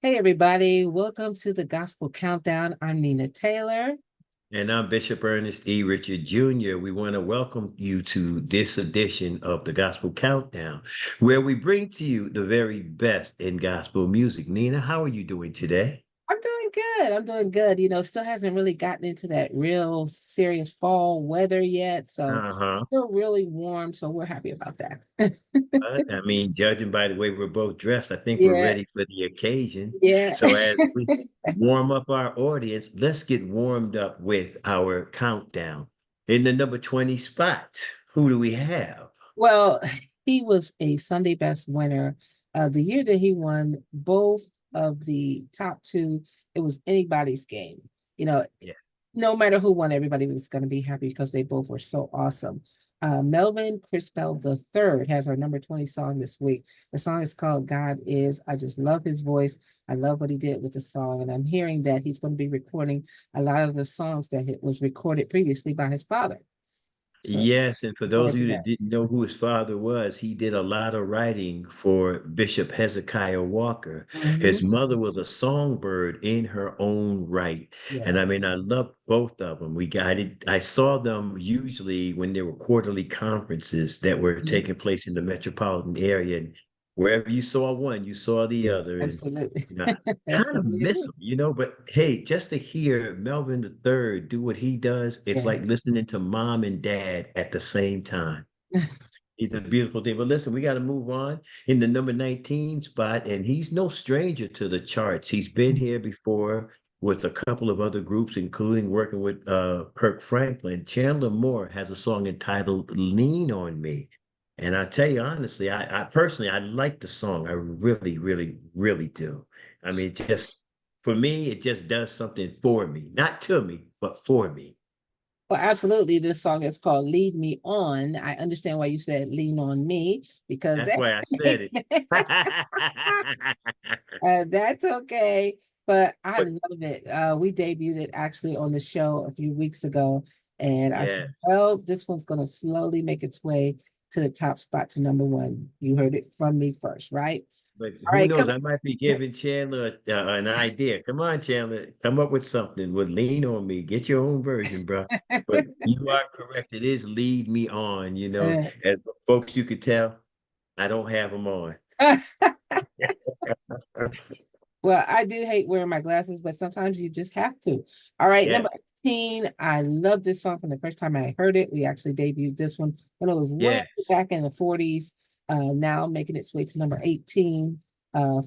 Hey, everybody. Welcome to the Gospel Countdown. I'm Nina Taylor. And I'm Bishop Ernest E. Richard Jr. We want to welcome you to this edition of the Gospel Countdown, where we bring to you the very best in gospel music. Nina, how are you doing today? I'm doing good. I'm doing good. Still hasn't really gotten into that real serious fall weather yet. So, Uh-huh. still really warm. So, we're happy about that. I mean, judging by the way we're both dressed, I think we're Yeah. ready for the occasion. Yeah. So as we warm up our audience, let's get warmed up with our countdown. In the number 20 spot, who do we have? Well, he was a Sunday best winner. The year that he won both of the top two, it was anybody's game. You know, Yeah. no matter who won, everybody was going to be happy because they both were so awesome. Melvin Crispell the third has our number 20 song this week. The song is called God Is. I just love his voice. I love what he did with the song. And I'm hearing that he's going to be recording a lot of the songs that it was recorded previously by his father. So Yes, and for those forward of to you that. that didn't know who his father was, he did a lot of writing for Bishop Hezekiah Walker. His Mhm. mother was a songbird in her own right. And Yeah. I mean, I loved both of them. I saw them usually when there were quarterly conferences that were Mhm. taking place in the metropolitan area. And wherever you saw one, you saw the other. And Absolutely. you know, kind of miss Absolutely. him. But hey, just to hear Melvin the Third do what he does, it's Yeah. like listening to mom and dad at the same time. It's a beautiful thing. But listen, we got to move on in the number 19 spot, and he's no stranger to the charts. He's been here before with a couple of other groups, including working with Kirk Franklin. Chandler Moore has a song entitled Lean on Me. And I tell you honestly, I personally I like the song. I really, really, really do. I mean, just for me, it just does something for me, not to me, but for me. Well, absolutely. This song is called Lead Me On. I understand why you said lean on me because That's why I said it. that's okay. But I But love it. We debuted it actually on the show a few weeks ago. And I said, yes, well, this one's going to slowly make its way to the top spot to number one. You heard it from me first, right? but All who right, knows? come I might be giving Chandler an idea. Come on, Chandler, come up with something. Would lean on me. Get your own version, bro. But you are correct. It is lead me on. As folks, you could tell, I don't have them on. Well, I do hate wearing my glasses, but sometimes you just have to. All right, Yeah, number 18. I love this song from the first time I heard it. We actually debuted this one when it was way yes. back in the 40s. Now making its way to number 18.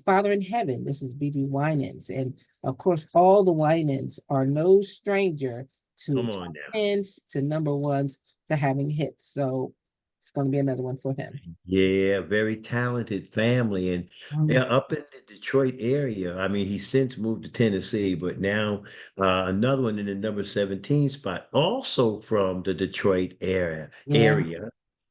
Father in Heaven. This is BB Winans. And of course, all the Winans are no stranger to Come on top now. tens, to number ones, to having hits. So it's going to be another one for him. Yeah, very talented family. And yeah, Mhm. up in the Detroit area. I mean, he's since moved to Tennessee, but now another one in the number 17 spot, also from the Detroit Yeah. area.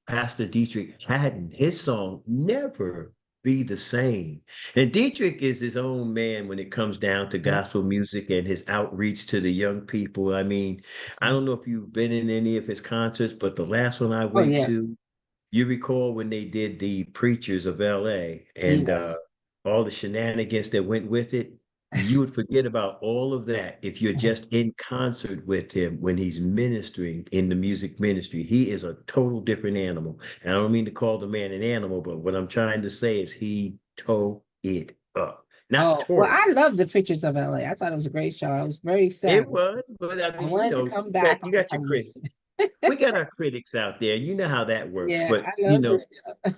Pastor Dietrich Haddon, his song Never Be the Same. And Dietrich is his own man when it comes down to gospel music and his outreach to the young people. I mean, I don't know if you've been in any of his concerts, but the last one I Oh, went yeah. to, you recall when they did the Preachers of LA and Yes. all the shenanigans that went with it? You would forget about all of that if you're just in concert with him when he's ministering in the music ministry. He is a total different animal. And I don't mean to call the man an animal, but what I'm trying to say is he tore it up. Not Oh, well, tore it. I love the pictures of LA. I thought it was a great show. I was very It sad. was, but I I mean, wanted to come you got back you on got your critics. television. We got our critics out there. You know how that works. Yeah, But I love this show.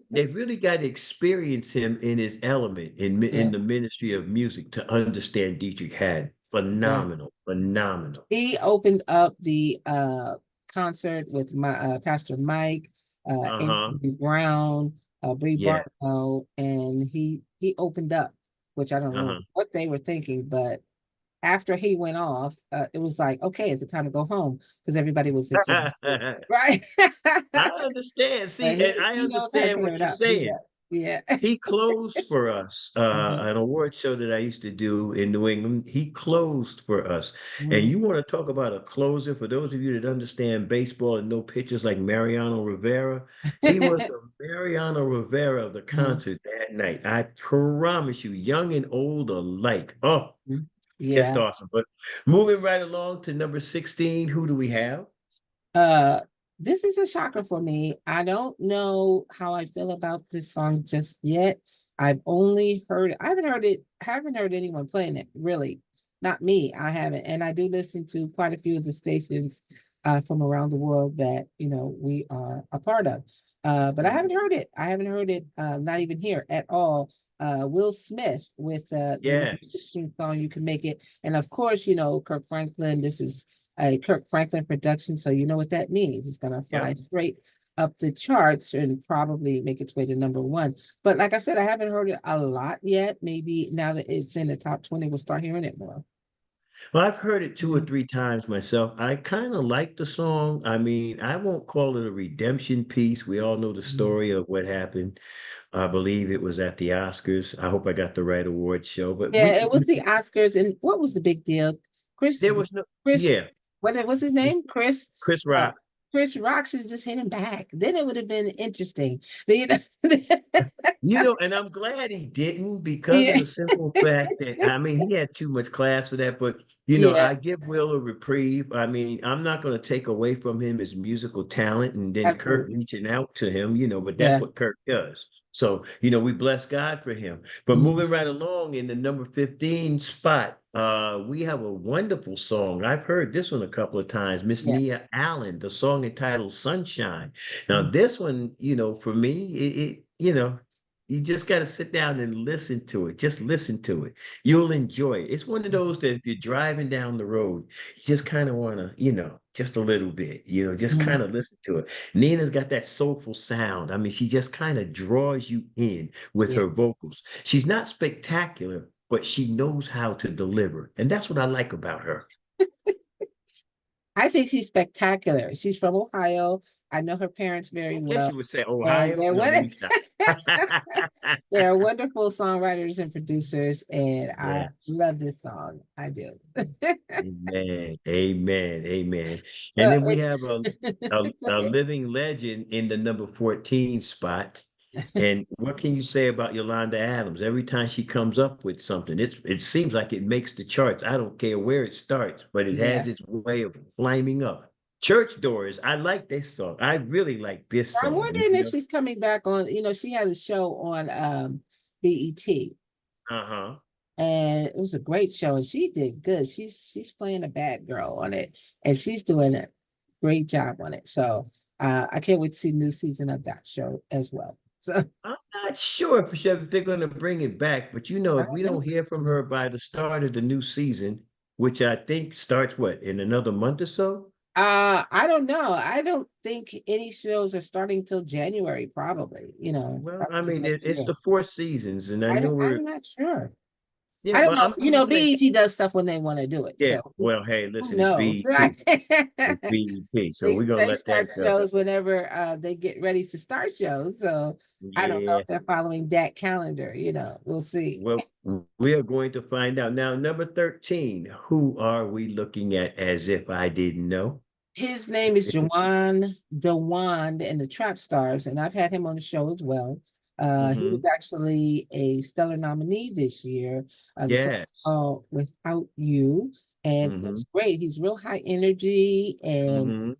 they've really got to experience him in his element in Yeah, the ministry of music to understand Dietrich Haddon. yeah. Phenomenal, phenomenal. He opened up the concert with my Pastor Mike, Uh-huh. Anthony Brown, Bree Yeah. Barlow, and he opened up, which I don't know Uh-huh. what they were thinking, but after he went off, it was like, okay, is it time to go home? Because everybody was exhausted, I right? understand. But See, and I he knows how to understand clear what it you're up. He saying. does. Yeah. He closed for us, Mhm, an award show that I used to do in New England. He closed for us. And mhm. you want to talk about a closer, for those of you that understand baseball and know pitchers like Mariano Rivera, he was the Mariano Rivera of the Mhm, concert that night. I promise you, young and old alike. Oh, mhm. just Yeah. awesome. But moving right along to number 16, who do we have? Uh, this is a shocker for me. I don't know how I feel about this song just yet. I've only heard, I haven't heard it, haven't heard anyone playing it, really. Not me, I haven't. And I do listen to quite a few of the stations from around the world that, we are a part of. But I haven't Mhm. heard it. I haven't heard it, not even here at all. Will Smith with the number Yes. 16 song, You Can Make It. And of course, Kirk Franklin, this is a Kirk Franklin production, so you know what that means. It's gonna fly Yep. straight up the charts and probably make its way to number one. But like I said, I haven't heard it a lot yet. Maybe now that it's in the top 20, we'll start hearing it more. Well, I've heard it two or Mhm, three times myself. I kind of like the song. I mean, I won't call it a redemption piece. We all know the mhm. story of what happened. I believe it was at the Oscars. I hope I got the right award show, but Yeah, it was the Oscars, and what was the big deal? Chris, there was no, Chris, yeah, what's his name? Chris. Chris Uh, Rock. Chris Rock should just hit him back. Then it would have been interesting. You And I'm glad he didn't because of Yeah. the simple fact that, I mean, he had too much class for that. But, Yeah, I give Will a reprieve. I mean, I'm not going to take away from him his musical talent and then Kurt absolutely. reaching out to him, but that's Yeah. what Kurt does. So, we bless God for him. But Mhm. moving right along in the number 15 spot, we have a wonderful song. I've heard this one a couple of times. Miss Yeah. Nia Allen, the song entitled Sunshine. Now, Mhm. this one, for me, you just got to sit down and listen to it. Just listen to it. You'll enjoy it. It's one of those that if you're driving down the road, you just kind of want to, just a little bit, just Mhm. kind of listen to it. Nina's got that soulful sound. I mean, she just kind of draws you in with Yeah. her vocals. She's not spectacular, but she knows how to deliver. And that's what I like about her. I think she's spectacular. She's from Ohio. I know her parents very I guess well, you would say and Ohio. No, let me stop. they're wonderful songwriters and producers, and I Yes. love this song. I do. Amen. Amen. Amen. And Well, then we have a, a, go a ahead. living legend in the number 14 spot. And what can you say about Yolanda Adams? Every time she comes up with something, it seems like it makes the charts. I don't care where it starts, but it Yeah. has its way of climbing up. Church Doors. I like this song. I really like this I'm song. wondering if she's coming back on, she has a show on BET. Uh-huh. And it was a great show, and she did good. She's playing a bad girl on it, and she's doing a great job on it. So I can't wait to see the new season of that show as well. So I'm not sure if they're going to bring it back, but I if we don't know. don't hear from her by the start of the new season, which I think starts in another month or so? I don't know. I don't think any shows are starting till January, probably, Well, I probably mean, next it's year. the four seasons, and I know I'm not sure. yeah, I don't well, know. I'm gonna say, BET does stuff when they want to do it. yeah, So well, hey, who listen, it's knows? BET. It's BET, so we're gonna They let start that go. shows whenever they get ready to start shows. So I don't know Yeah, if they're following that calendar, we'll see. well, we are going to find out. Now, number 13, who are we looking at as if I didn't know? His name is Jawan Dewan and the Trap Stars, and I've had him on the show as well. He was Hmm. actually a stellar nominee this year. The song Yes. called Without You, and Hmm. it's great. He's real high energy, and Hmm.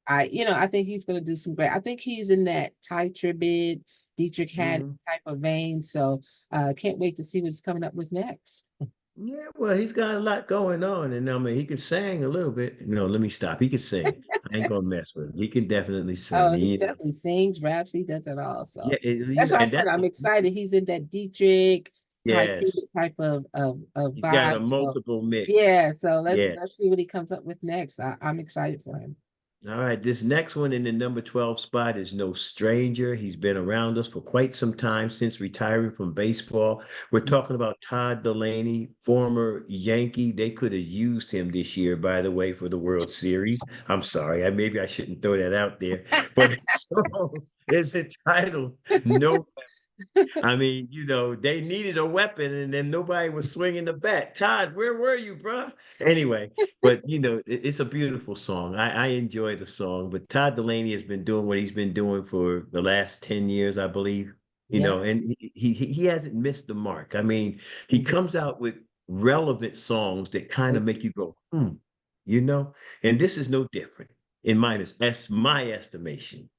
I think he's going to do some great. I think he's in that Ty Tribbett, Dietrich Haddon Hmm. type of vein. So can't wait to see what's coming up with next. Yeah, well, he's got a lot going on, and I mean, he can sing a little bit. No, let me stop. He can sing. I ain't gonna mess with him. He can definitely sing. Oh, he definitely sings, raps, he does it all. Yeah, So that's why I and said that's I'm excited. He's in that Dietrich, Ty yes, Tribbett type of he's got a vibe. So multiple mix. yeah, so let's Yes. see what he comes up with next. I'm excited for him. All right, this next one in the number 12 spot is no stranger. He's been around us for quite some time since retiring from baseball. We're talking about Todd Delaney, former Yankee. They could have used him this year, by the way, for the World Series. I'm sorry, maybe I shouldn't throw that out there, but his song is entitled No. I mean, they needed a weapon and then nobody was swinging the bat. Todd, where were you, bro? Anyway, but it's a beautiful song. I enjoy the song, but Todd Delaney has been doing what he's been doing for the last 10 years, I believe. Yeah. And he hasn't missed the mark. I mean, he comes out with relevant songs that kind of make you go, you know, and this is no different that's my estimation.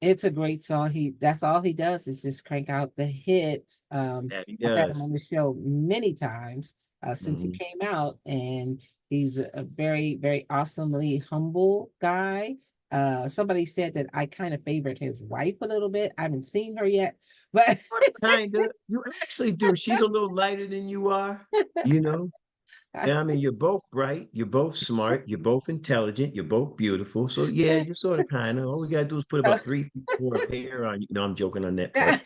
It's a great song. That's all he does is just crank out the hits. That he I've had him does. on the show many times since he Mhm. came out, and he's a very, very awesomely humble guy. Somebody said that I kind of favored his wife a little bit. I haven't seen her yet, but Kinda. You actually do. She's a little lighter than you are, you know? And I mean, you're both bright, you're both smart, you're both intelligent, you're both beautiful. So yeah, you sort of kind of. All we gotta do is put about 3 feet more of hair on you. No, I'm joking on that part.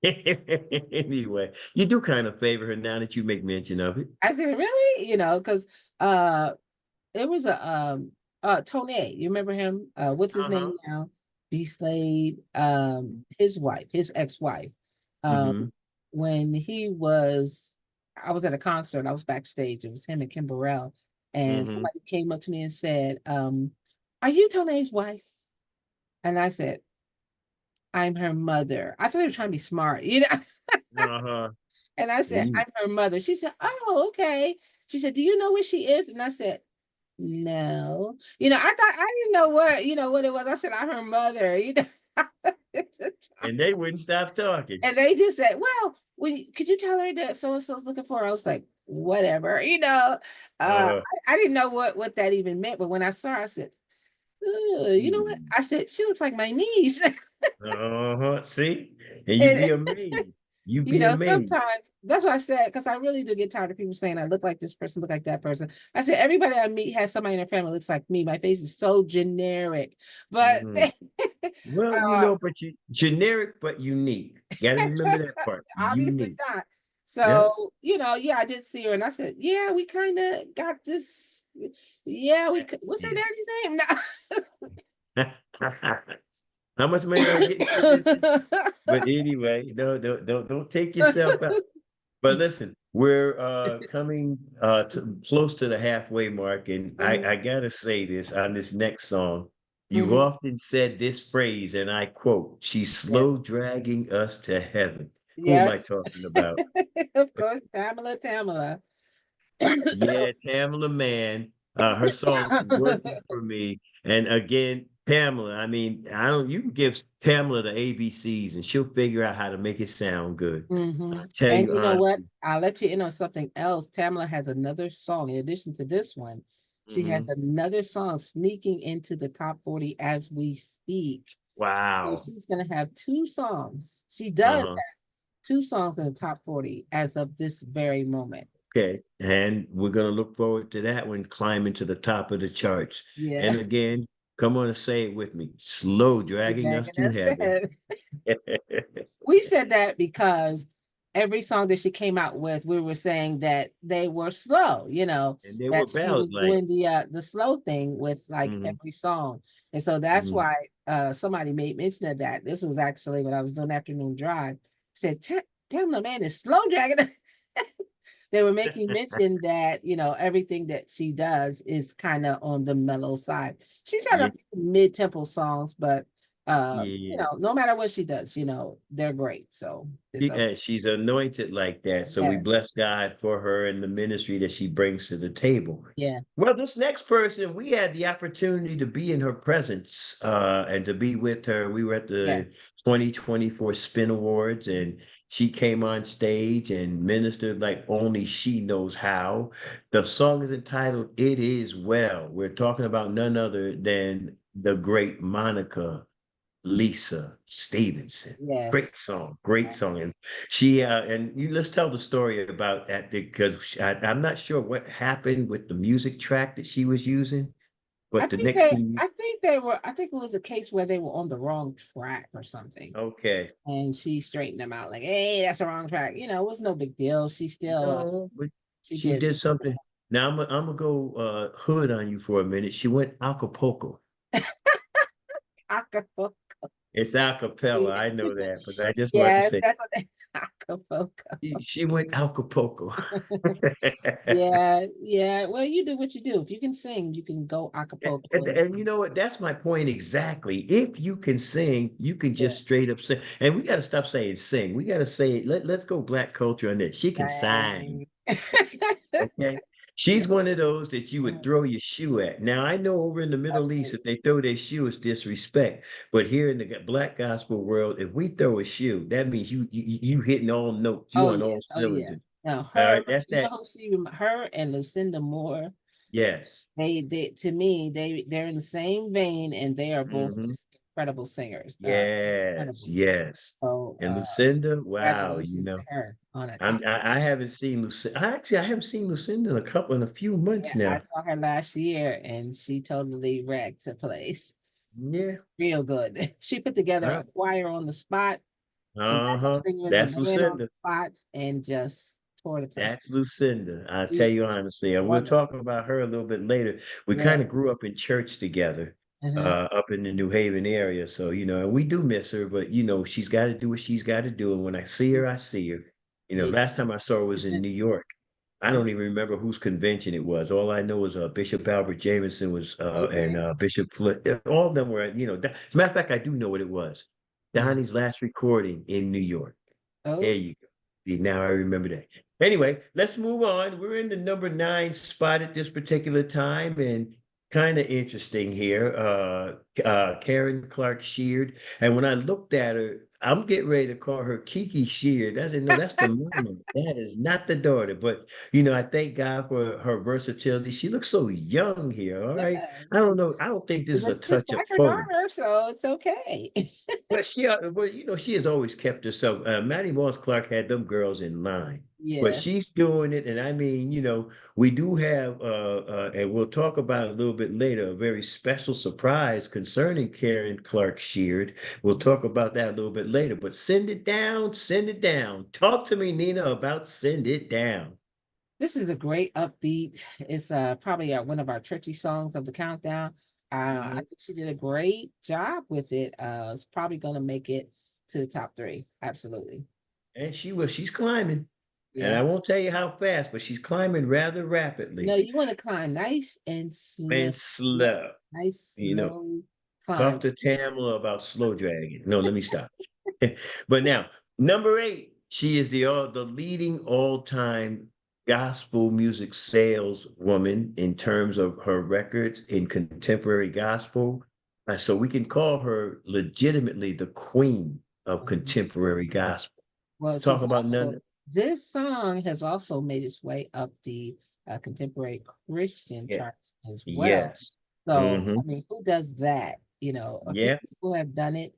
Anyway, you do kind of favor her now that you make mention of it. I said, really? Because uh it was a Tone. You remember him? What's his name Uh-huh. now? B Slade, his wife, his ex-wife. Um, Mm-hmm. when I was at a concert, I was backstage, it was him and Kim Burrell, and Mm-hmm. somebody came up to me and said, are you Tone's wife? And I said, I'm her mother. I thought they were trying to be smart, Uh-huh. And I said, You, I'm her mother. She said, oh, okay. She said, do you know where she is? And I said, no. I thought I didn't know what it was. I said, I'm her mother. and they wouldn't stop talking. And they just said, well, could you tell her that so and so's looking for her? I was like, whatever. Uh, I didn't know what that even meant, but when I saw her, I said, "Ugh, you know what? hmm. I said, she looks like my niece. Uh-huh. See? And you'd be And amazed. You'd be amazed. sometimes that's what I said, because I really do get tired of people saying I look like this person, look like that person. I said everybody I meet has somebody in their family looks like me. My face is so generic, but Mhm. Well, uh, but you generic but unique. Got to remember that part. obviously Unique. not. Yes. So, yeah, I did see her and I said, yeah, we kind of got this. Yeah, what's her daddy's name? How much money are we getting for this? But anyway, no, don't take yourself out. But listen, we're coming close to the halfway mark, and Mhm, I gotta say this on this next song. You've mhm. often said this phrase, and I quote, "She's Yes, slow dragging us to heaven." Who am I yes. talking about? Of course, Tamala. Yeah, Tamala Man. Her song "Working for Me," and again, Pamela. I mean, I don't. You can give Pamela the ABCs, and she'll figure out how to make it sound good. I tell And you you know what? honestly. I'll let you in on something else. Tamala has another song in addition to this one. She has Mhm. another song sneaking into the top 40 as we speak. So Wow. she's gonna have two songs. She does Uh-huh. have two songs in the top 40 as of this very moment. Okay. And we're gonna look forward to that one climbing to the top of the charts. And Yeah. again, come on and say it with me. Slow dragging us Megan to has heaven. said. We said that because every song that she came out with, we were saying that they were slow, And they were that she was ballad like. doing the slow thing with like Mhm, every song. And so that's mhm. why somebody made mention of that. This was actually when I was doing afternoon drive. Said, damn, the man is slow dragging. They were making mention that, everything that she does is kind of on the mellow side. She's had Yeah, a few mid-tempo songs, but yeah. no matter what she does, they're great. So it's okay. She's anointed like that. So we Yeah, bless God for her and the ministry that she brings to the table. yeah, Well, this next person, we had the opportunity to be in her presence and to be with her. We were at yeah. the 2024 Spin Awards, and she came on stage and ministered like only she knows how. The song is entitled It Is Well. We're talking about none other than the great Monica Lisa Stevenson. Yes. Great song, great song. And she and you let's tell the story about that because I'm not sure what happened with the music track that she was using, but the next few I think it was a case where they were on the wrong track or something. okay. And she straightened them out like, hey, that's the wrong track. It was no big deal. She still No, but she she did. did something. Now I'm gonna go hood on you for a minute. She went Acapulco. Acapulco. It's a cappella. I know that, but I just want to Yes, say that's what they Acapulco. she went Acapulco. Yeah, yeah. Well, you do what you do. If you can sing, you can go Acapulco. And you know what? That's my point exactly. If you can sing, you can Yeah, just straight up sing. And we got to stop saying sing. We got to say, let's go black culture on this. She can sing. dang. Okay. She's one of those that you would throw your shoe at. Now, I know over in the Middle East, if Absolutely. they throw their shoe, it's disrespect. But here in the black gospel world, if we throw a shoe, that means you hitting all notes. You Oh on all yes, oh yeah. cylinders. Now All her, right. That's you know that. who her and Lucinda Moore, Yes. they to me, they're in the same vein and they are both Hmm. just incredible singers. Yes. Incredible. Yes. So And Lucinda, wow, congratulations to her on a I haven't seen Lucinda. I haven't seen Lucinda in a few months yeah, I now. saw her last year and she totally wrecked the place. Yeah. Real good. She put together a choir on the spot, some backup Uh-huh. singers, a That's band on the Lucinda. spot, and just tore the place. That's Lucinda. I'll tell you Beautiful. honestly, and we'll talk Wonderful. about her a little bit later. We Yeah. kind of grew up in church together, Uh-huh. up in the New Haven area. So, and we do miss her, but she's got to do what she's got to do. And when I see her, I see her. Yeah. Last time I saw her was in New York. I Oh, don't even remember whose convention it was. All I know is Bishop Albert Jameson was and okay. Bishop Flint. All of them were, as a matter of fact, I do know what it was. Mhm. Donnie's last recording in New York. There Oh, you go. See, now I remember that. Anyway, let's move on. We're in the number 9 spot at this particular time, and kind of interesting here. Karen Clark Sheard, and when I looked at her, I'm getting ready to call her Kiki Sheard. I didn't know that's the mama. That is not the daughter, but I thank God for her versatility. She looks so young here. All right, I yes. don't know. I don't think She this is a looks just touch of like her photo. daughter, so it's okay. But she has always kept herself. Maddie Moss Clark had them girls in line, but Yes. she's doing it. And I mean, we do have, and we'll talk about it a little bit later, a very special surprise concerning Karen Clark Sheard. We'll talk about that a little bit later. But send it down, send it down. Talk to me, Nina, about send it down. This is a great upbeat. It's probably one of our churchy songs of the countdown. I Mhm. think she did a great job with it. It's probably gonna make it to the top three. Absolutely. And she's climbing. And Yeah. I won't tell you how fast, but she's climbing rather No, rapidly you want to climb nice and slow. and slow. Nice, You know, slow Talk climb. to Tamala about slow dragging. No, let me stop. But now, number 8, she is the leading all-time gospel music sales woman in terms of her records in contemporary gospel. So we can call her legitimately the queen of Mhm. contemporary gospel. Well, Talk she's about also none. this song has also made its way up the contemporary Christian Yeah. charts as well. Yes. So, Hmm. I mean, who does that? A few Yeah. people have done it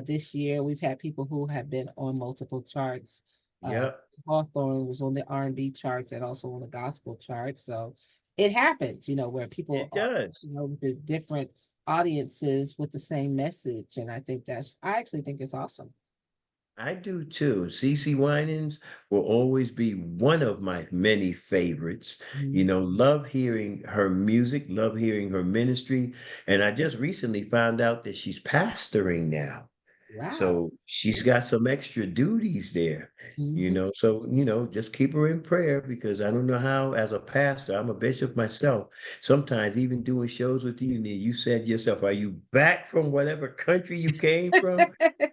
this year. We've had people who have been on multiple charts. Uh, Yep. Hawthorne was on the R&B charts and also on the gospel charts. So it happens, where people It are, does. with different audiences with the same message. And I actually think it's awesome. I do too. CeCe Winans will always be one of my many favorites. Mhm. Love hearing her music, love hearing her ministry. And I just recently found out that she's pastoring now. Wow. So she's got some extra duties there, Mhm. So, just keep her in prayer because I don't know how, as a pastor, I'm a bishop myself. Sometimes even doing shows with you, Nia, you said yourself, are you back from whatever country you came from?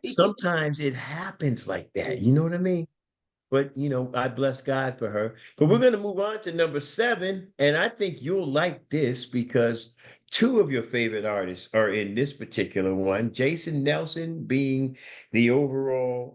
Sometimes it happens like that. You know what I mean? But I bless God for her. But we're going to move on to number 7, and I think you'll like this because two of your favorite artists are in this particular one. Jason Nelson being the overall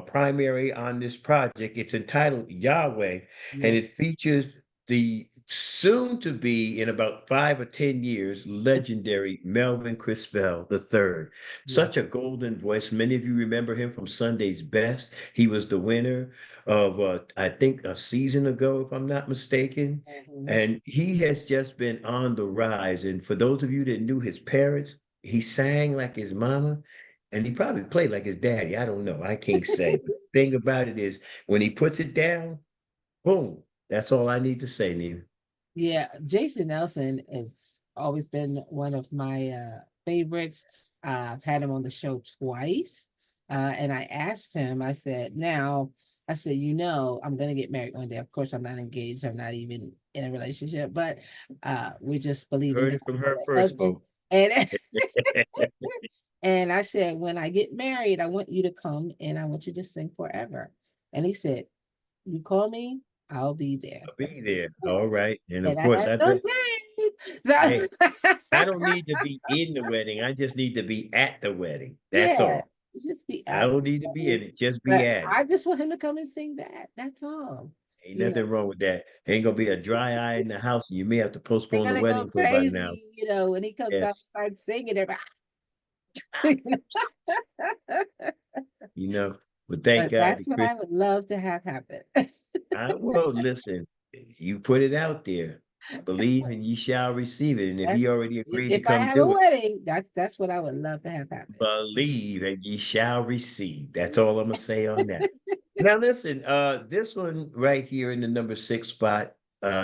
primary on this project. It's entitled Yahweh, and Yeah. it features the soon to be in about 5 or 10 years legendary Melvin Crispell III. Yeah. Such a golden voice. Many of you remember him from Sunday's Best. He was the winner of, I think, a season ago, if I'm not mistaken. Mhm. And he has just been on the rise. And for those of you that knew his parents, he sang like his mama, and he probably played like his daddy. I don't know. I can't say. But the thing about it is, when he puts it down, boom. That's all I need to say, Nina. Yeah, Jason Nelson has always been one of my favorites. I've had him on the show twice. And I asked him, I said, now, I said, I'm going to get married one day. Of course, I'm not engaged. I'm not even in a relationship, but we're just believing Heard God it from for her a first, husband. folks. And and I said, when I get married, I want you to come and I want you to sing forever. And he said, you call me, I'll be there. I'll be there. All right. And of And I course, had I no bet. time. Hey, I don't need to be in the wedding. I just need to be at the wedding. That's Yeah, all. just be I at don't the need to be in wedding. it. Just be But at it. I just want him to come and sing that. That's all. Ain't You know, nothing wrong with that. Ain't gonna be a dry eye in the house, and you may have to they're postpone the gonna go wedding for about an hour. crazy, when he comes out Yes. and starts singing, everybody. You know, but thank But God that's that what Chris. I would love to have happen. Well, listen, you put it out there. Believe and ye shall receive it. And if he That's already agreed to if I come have a do it, wedding, that's what I would love to have happen. believe and ye shall receive. That's all I'm gonna say on that. Now listen, this one right here in the number 6 spot,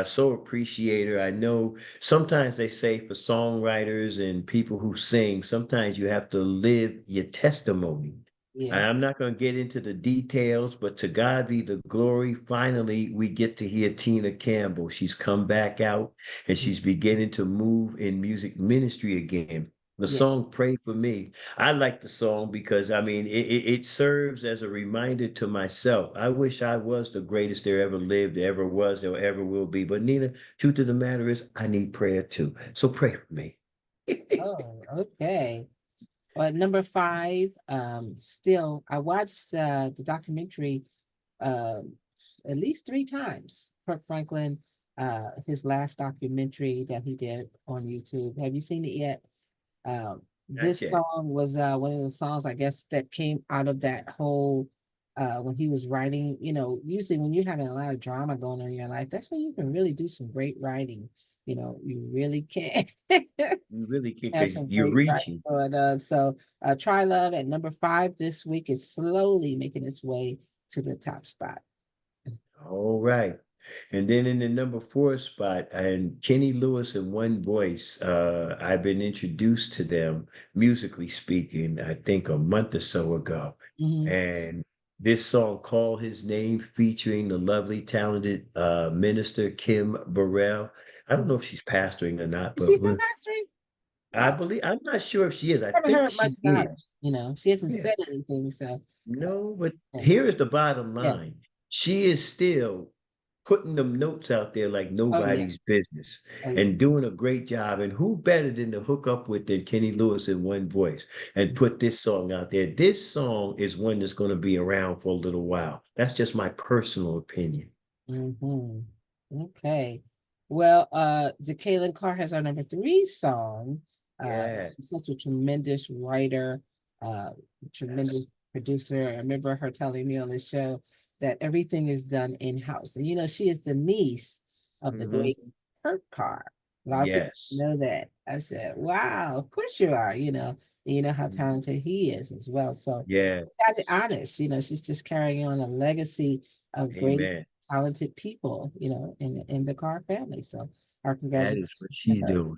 so appreciate her. I know sometimes they say for songwriters and people who sing, sometimes you have to live your testimony. Yeah, I'm not going to get into the details, but to God be the glory. Finally, we get to hear Tina Campbell. She's come back out and yeah, she's beginning to move in music ministry again. The yeah. song Pray for Me. I like the song because I mean it serves as a reminder to myself. I wish I was the greatest there ever lived, there ever was, or ever will be. But Nina, truth of the matter is I need prayer too. So pray for me. Oh, okay. Number 5, still, I watched the documentary um at least 3 times. Kirk Franklin, his last documentary that he did on YouTube. Have you seen it yet? Um, Not this yet. song was one of the songs I guess that came out of that whole when he was writing. Usually when you're having a lot of drama going on in your life, that's when you can really do some great writing. You really can You really can have because some you're great writing. reaching. Try Love at number 5 this week is slowly making its way to the top spot. All right. And then in the number 4 spot, and Kenny Lewis and One Voice, I've been introduced to them, musically speaking, I think a month or so ago. Mhm. And this song, Call His Name, featuring the lovely, talented minister Kim Burrell. I don't know if she's pastoring or not, Is she but still pastoring? I believe, I'm not sure if she is. I Haven't think heard much she about her. is. She hasn't Yeah. said anything, so No, but yeah, here is the bottom yeah. line. She is still putting them notes out there like Oh yeah, nobody's business oh yeah. and doing a great job. And who better than to hook up with than Kenny Lewis in One Voice and put this song out there? This song is one that's going to be around for a little while. That's just my personal opinion. Hmm. Okay. Well, Jacqueline Carr has our number 3 song. Yeah. She's such a tremendous writer, uh, tremendous Yes. producer. I remember her telling me on the show that everything is done in-house. And she is the niece of the Hmm. great Kurt Carr. A lot of people Yes. know that. I said, wow, of course you are, and you know how Mhm. talented he is as well. So Yeah. got it honest, she's just carrying on a legacy of great Amen. talented people, in the Carr family. So our That congratulations is what to she's her. doing.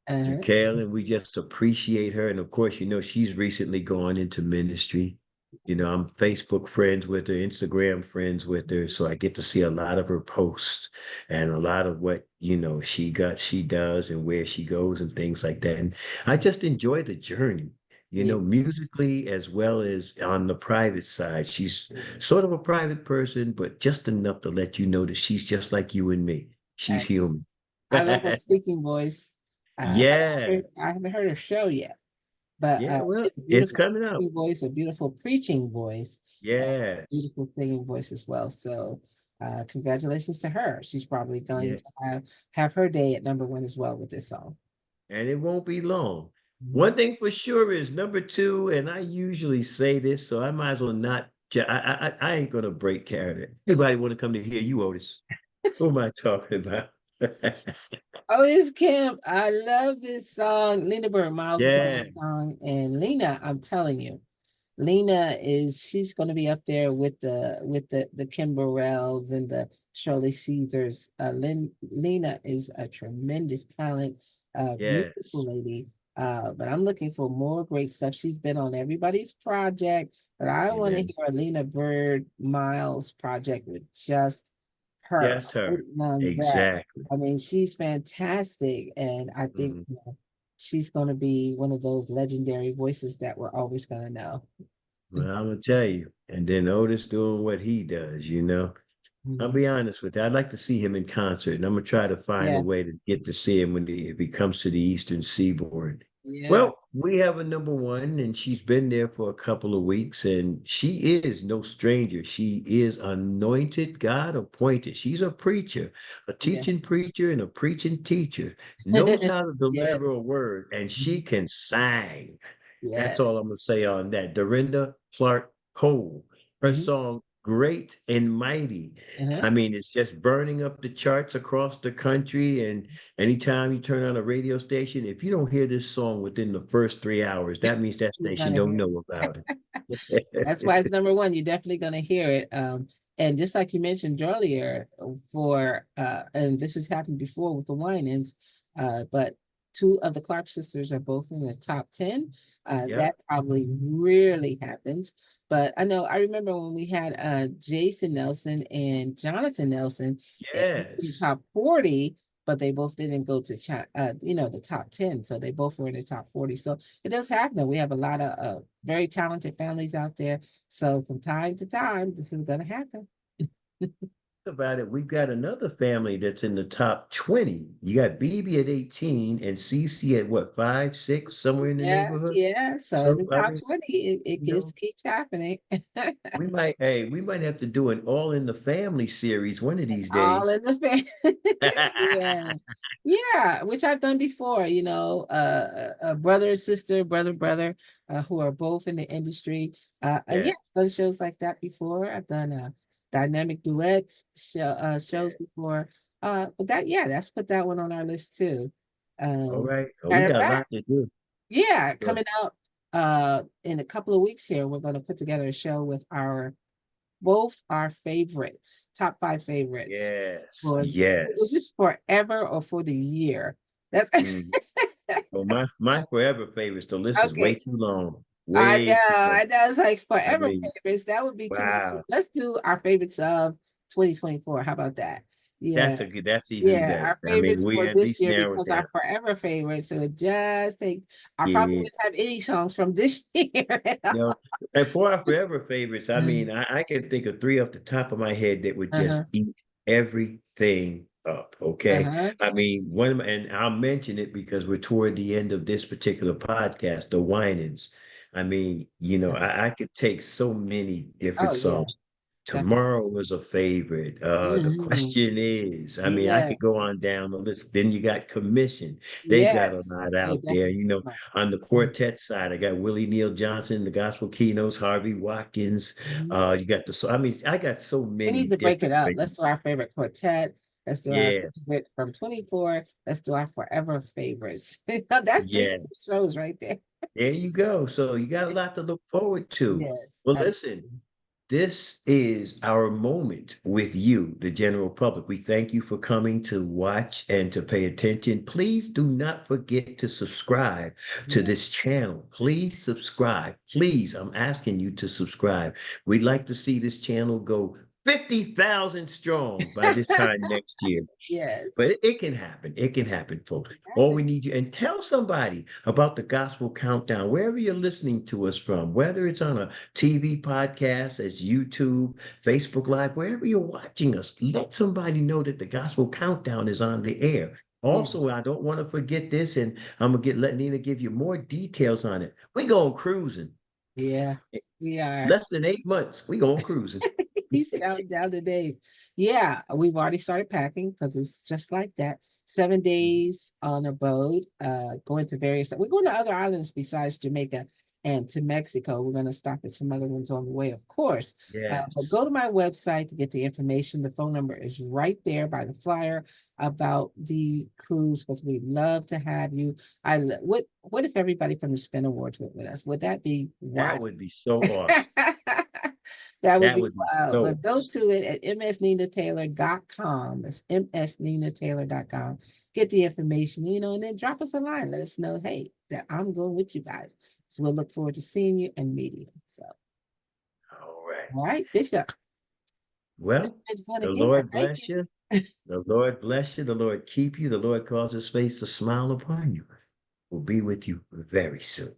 Uh-huh. Jacqueline, we just appreciate her. And of course, she's recently gone into ministry. I'm Facebook friends with her, Instagram friends with her. So I get to see a lot of her posts and a lot of what, she does and where she goes and things like that. And I just enjoy the journey, Yeah. musically as well as on the private side. She's sort of a private person, but just enough to let you know that she's just like you and me. She's I, human. I love her speaking voice. Yes. I haven't heard her show yet, but Yeah, she well, has a it's beautiful coming out. speaking voice, a beautiful preaching voice, and Yes. beautiful singing voice as well. So congratulations to her. She's probably going Yeah. to have her day at number 1 as well with this song. And it won't be long. Mhm. One thing for sure is number 2, and I usually say this, so I might as well not. I ain't gonna break character. Anybody want to come to hear you, Otis? Who am I talking about? Otis Kemp, I love this song. Lena Bird Miles is on Yeah. the song, and Lena, I'm telling you, she's going to be up there with the Kim Burrells and the Shirley Caesars. Lena is a tremendous talent, beautiful Yes. lady. But I'm looking for more great stuff. She's been on everybody's project, but I want to Amen. hear Alina Bird Miles project with just her. Just I'm her. waiting on that. Exactly. I mean, she's fantastic, and I think Mhm. she's going to be one of those legendary voices that we're always going to know. Well, I'm gonna tell you. And then Otis doing what he does, you know. I'll Mhm. be honest with you. I'd like to see him in concert, and I'm gonna try to find a Yeah, way to get to see him if he comes to the Eastern Seaboard. yeah, Well, we have a number one, and she's been there for a couple of weeks, and she is no stranger. She is anointed, God appointed. She's a preacher, a yeah. teaching preacher, and a preaching teacher. Knows how to Yes, deliver a word, and she can sing. That's yes. all I'm gonna say on that. Dorinda Clark Cole, her Mhm. song "Great and Mighty." Uh-huh. I mean, it's just burning up the charts across the country. And anytime you turn on a radio station, if you don't hear this song within the first 3 hours, that means that You're station gonna don't hear know about That's why it. it's number one. You're definitely going to hear it. And just like you mentioned earlier, and this has happened before with the Winans, but two of the Clark sisters are both in the top 10. Yeah. That probably rarely happens. But I remember when we had Jason Nelson and Jonathan Nelson in the Yes. top 40, but they both didn't go to the top 10. So they both were in the top 40. So it does happen. We have a lot of very talented families out there. So from time to time, this is going to happen. About it, we've got another family that's in the top 20. You got BB at 18 and CC at what, 5, 6, somewhere in the Yeah, neighborhood. yeah. So in So the I top mean, 20, it you know, just keeps happening. we might have to do an all in the family series one of these All days. in the family. Yeah. Yeah, which I've done before, a brother, sister, brother, who are both in the industry. And Yeah, yeah, I've done shows like that before. I've done dynamic duets shows yeah. before. But let's put that one on our list too. All Um, right. Oh, we Matter of got a fact, lot to do. yeah, But coming out in a couple of weeks here, we're going to put together a show with both our favorites, top five favorites yes, for is it yes. forever or for the year? That's Mm. Well, my forever favorites, the list is way okay. too long. I know, Way too long. I know. It's like I forever mean, favorites. That would be too much. wow. Let's do our favorites of 2024. How about that? Yeah. That's even Yeah, better. our I mean, favorites we for at this least year narrow it because down. our forever favorites. So it just take. I probably Yeah. wouldn't have any songs from this year at You know, all. and for our forever favorites, I Mhm. mean, I can think of three off the top of my head that would just Uh-huh. eat everything up. Okay. Uh-huh. I mean, and I'll mention it because we're toward the end of this particular podcast, the Winans. I mean, I could take so many different Oh yeah, songs. definitely. Tomorrow was a favorite. The Mhm. question is, I mean, I Yeah. could go on down the list. Then you got Commission. They've got a Yes, lot they out there. definitely are. On the Mhm. quartet side, I got Willie Neal Johnson, the gospel keynotes, Harvey Watkins. Mhm. You got I mean, I got so We many need to break it different up. Let's do favorites. our favorite quartet. Let's do our Yes, favorite from 24. Let's do our forever favorites. That's three yeah. different shows right there. There you go. So you got a lot to look forward to. Yes, Well, listen, absolutely. this is our moment with you, the general public. We thank you for coming to watch and to pay attention. Please do not forget to subscribe to Yeah. this channel. Please subscribe. Please, I'm asking you to subscribe. We'd like to see this channel go 50,000 strong by this time next year. Yes. But it can happen. It can happen, folks. All we Happen. need you and tell somebody about the Gospel Countdown, wherever you're listening to us from, whether it's on a TV podcast, as YouTube, Facebook Live, wherever you're watching us, let somebody know that the Gospel Countdown is on the air. Yeah. Also, I don't want to forget this, and I'm gonna let Nina give you more details on it. We going cruising. Yeah. We are. Less than 8 months. We going cruising. He's counting down the days. Yeah, we've already started packing because it's just like that. 7 days on a boat, going to various. We're going to other islands besides Jamaica and to Mexico. We're going to stop at some other ones on the way, of course. But Yes. go to my website to get the information. The phone number is right there by the flyer about the cruise because we'd love to have you. What if everybody from the Spin Awards went with us? Would that be That wild? would be so awesome. That would That be would be wild. so But go to it at msninataylor.com. That's msninataylor.com. Get the information, and then drop us a line. Let us know, hey, that I'm going with you guys. So we'll look forward to seeing you and meeting you. So, all right. all right, Bishop. It's Well, been fun the again. Lord Thank bless you. you. The Lord bless you. The Lord keep you. The Lord cause his face to smile upon you. Will be with you very soon.